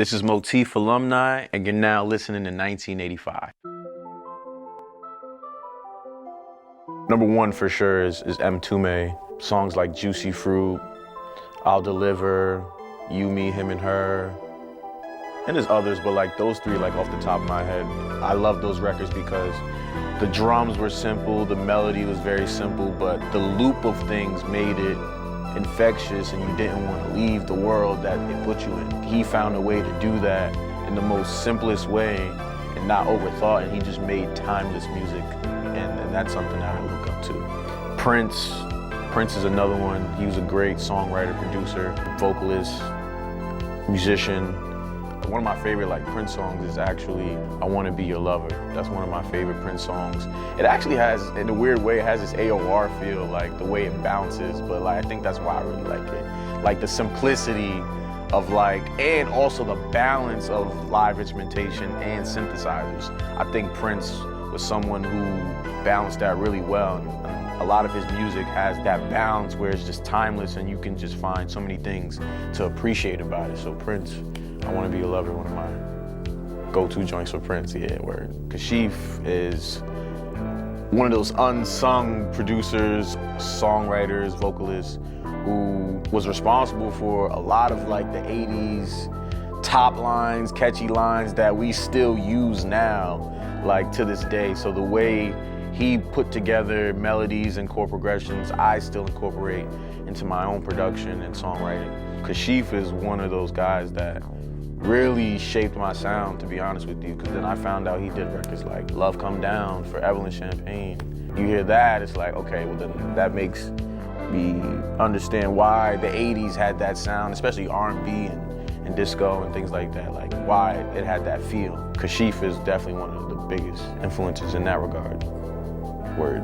This is Motif Alumni, and you're now listening to 1985. Number one for sure is Mtume. Songs like Juicy Fruit, I'll Deliver, You, Me, Him, and Her. And there's others, but like those three, like off the top of my head. I love those records because the drums were simple, the melody was very simple, but the loop of things made it infectious and you didn't want to leave the world that it put you in. He found a way to do that in the most simplest way and not overthought, and he just made timeless music, and that's something that I look up to. Prince is another one. He was a great songwriter, producer, vocalist, musician. One of my favorite Prince songs is actually I Wanna Be Your Lover. That's one of my favorite Prince songs. It actually has, in a weird way, it has this AOR feel, the way it bounces, but I think that's why I really like it. The simplicity of and also the balance of live instrumentation and synthesizers. I think Prince was someone who balanced that really well. And a lot of his music has that balance where it's just timeless and you can just find so many things to appreciate about it. So Prince, I Wanna Be Your Lover, one of my go-to joints for Prince, yeah, word. Kashif is one of those unsung producers, songwriters, vocalists, who was responsible for a lot of the 80s top lines, catchy lines that we still use now, to this day. So the way he put together melodies and chord progressions, I still incorporate into my own production and songwriting. Kashif is one of those guys that really shaped my sound, to be honest with you, because then I found out he did records like Love Come Down, Forever and Champagne. You hear that, it's okay, well then that makes me understand why the 80s had that sound, especially R&B and disco and things like that, why it had that feel. Kashif is definitely one of the biggest influences in that regard. Word.